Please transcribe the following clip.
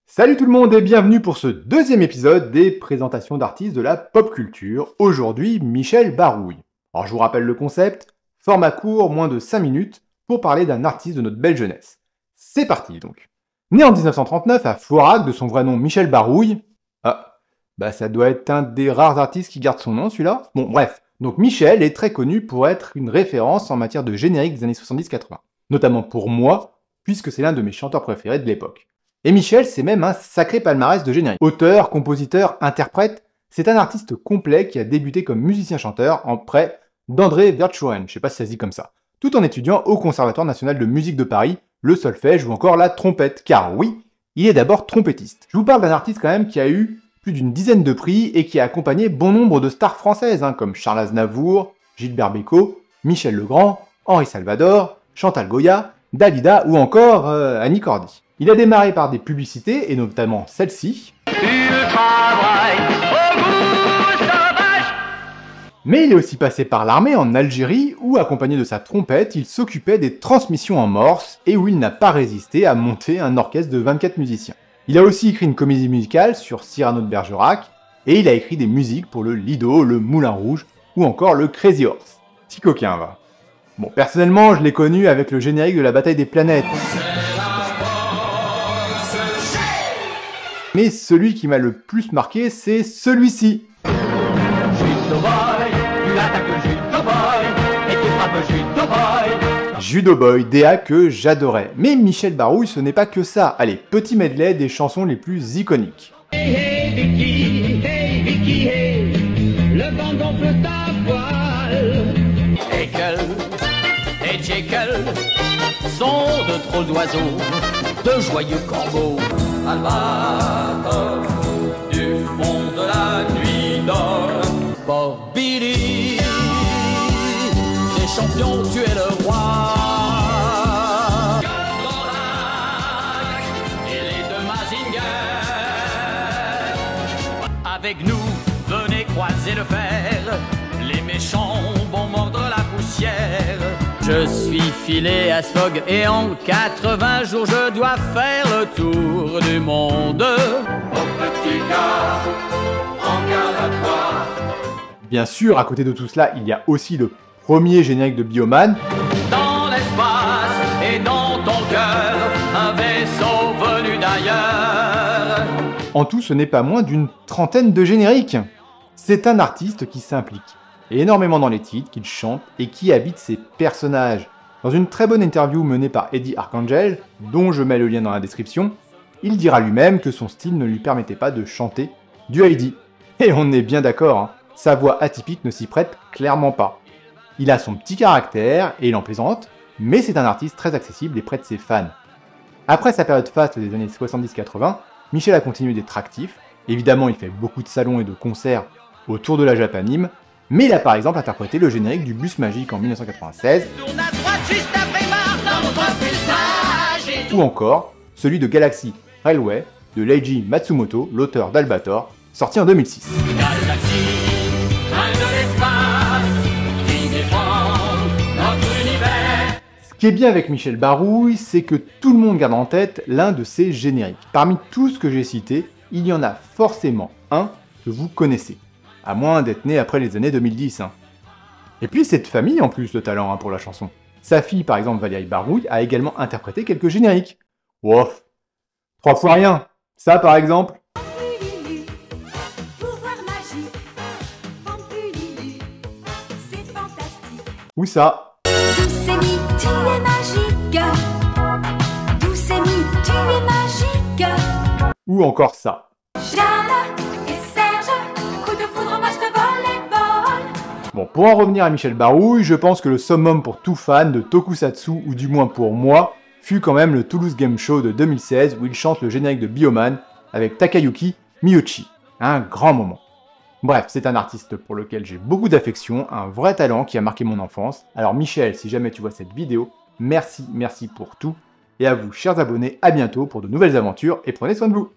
Salut tout le monde et bienvenue pour ce deuxième épisode des présentations d'artistes de la pop culture. Aujourd'hui, Michel Barouille. Alors je vous rappelle le concept, format court, moins de 5 minutes, pour parler d'un artiste de notre belle jeunesse. C'est parti donc. Né en 1939 à Florac, de son vrai nom Michel Barouille. Ça doit être un des rares artistes qui garde son nom celui-là. Bon bref, donc Michel est très connu pour être une référence en matière de générique des années 70-80. Notamment pour moi, puisque c'est l'un de mes chanteurs préférés de l'époque. Et Michel, c'est même un sacré palmarès de générique. Auteur, compositeur, interprète, c'est un artiste complet qui a débuté comme musicien-chanteur en près d'André Vertchoren, je sais pas si ça se dit comme ça, tout en étudiant au Conservatoire national de musique de Paris, le solfège ou encore la trompette, car oui, il est d'abord trompettiste. Je vous parle d'un artiste quand même qui a eu plus d'une dizaine de prix et qui a accompagné bon nombre de stars françaises, comme Charles Aznavour, Gilbert Bécaud, Michel Legrand, Henri Salvador, Chantal Goya, Dalida ou encore Annie Cordy. Il a démarré par des publicités, et notamment celle-ci. Mais il est aussi passé par l'armée en Algérie, où, accompagné de sa trompette, il s'occupait des transmissions en morse, et où il n'a pas résisté à monter un orchestre de 24 musiciens. Il a aussi écrit une comédie musicale sur Cyrano de Bergerac, et il a écrit des musiques pour le Lido, le Moulin Rouge, ou encore le Crazy Horse. Petit coquin, va. Bon, personnellement, je l'ai connu avec le générique de la Bataille des Planètes. Mais celui qui m'a le plus marqué, c'est celui-ci. Judo Boy, DA que j'adorais. Mais Michel Barouille, ce n'est pas que ça. Allez, petit medley des chansons les plus iconiques. Hey Vicky, hey, le vent gonfle ta voile. Jekyll et Jekyll sont de drôles d'oiseaux, de joyeux corbeaux. Albatros du fond de la nuit d'or. Pour Billy, les champions, tu es le roi. Et les deux Mazinger. Avec nous, venez croiser le fer. Les méchants vont mordre la poussière. Je suis filé à Sfog et en 80 jours je dois faire le tour du monde. Mon petit gars, en garde à toi. Bien sûr, à côté de tout cela, il y a aussi le premier générique de Bioman. Dans l'espace et dans ton cœur, un vaisseau venu d'ailleurs. En tout, ce n'est pas moins d'une trentaine de génériques. C'est un artiste qui s'implique énormément dans les titres qu'il chante et qui habite ses personnages. Dans une très bonne interview menée par Eddie Arcangel, dont je mets le lien dans la description, il dira lui-même que son style ne lui permettait pas de chanter du Heidi. Et on est bien d'accord, sa voix atypique ne s'y prête clairement pas. Il a son petit caractère et il en plaisante, mais c'est un artiste très accessible et près de ses fans. Après sa période faste des années 70-80, Michel a continué d'être actif. Évidemment, il fait beaucoup de salons et de concerts autour de la Japanime, mais il a par exemple interprété le générique du Bus Magique en 1996, ou encore celui de Galaxy Railway de Leiji Matsumoto, l'auteur d'Albator, sorti en 2006. Ce qui est bien avec Michel Barouille, c'est que tout le monde garde en tête l'un de ses génériques. Parmi tous ce que j'ai cités, il y en a forcément un que vous connaissez. À moins d'être né après les années 2010. Et puis c'est de famille en plus le talent pour la chanson. Sa fille par exemple Valérie Barouille a également interprété quelques génériques. Wouf, 3 fois rien. Ça par exemple. Ou ça. Doucemi, tu es magique. Doucemi, tu es magique. Ou encore ça. Bon, pour en revenir à Michel Barouille, je pense que le summum pour tout fan de Tokusatsu, ou du moins pour moi, fut quand même le Toulouse Game Show de 2016 où il chante le générique de Bioman avec Takayuki Miyoshi. Un grand moment. Bref, c'est un artiste pour lequel j'ai beaucoup d'affection, un vrai talent qui a marqué mon enfance. Alors Michel, si jamais tu vois cette vidéo, merci pour tout. Et à vous, chers abonnés, à bientôt pour de nouvelles aventures et prenez soin de vous.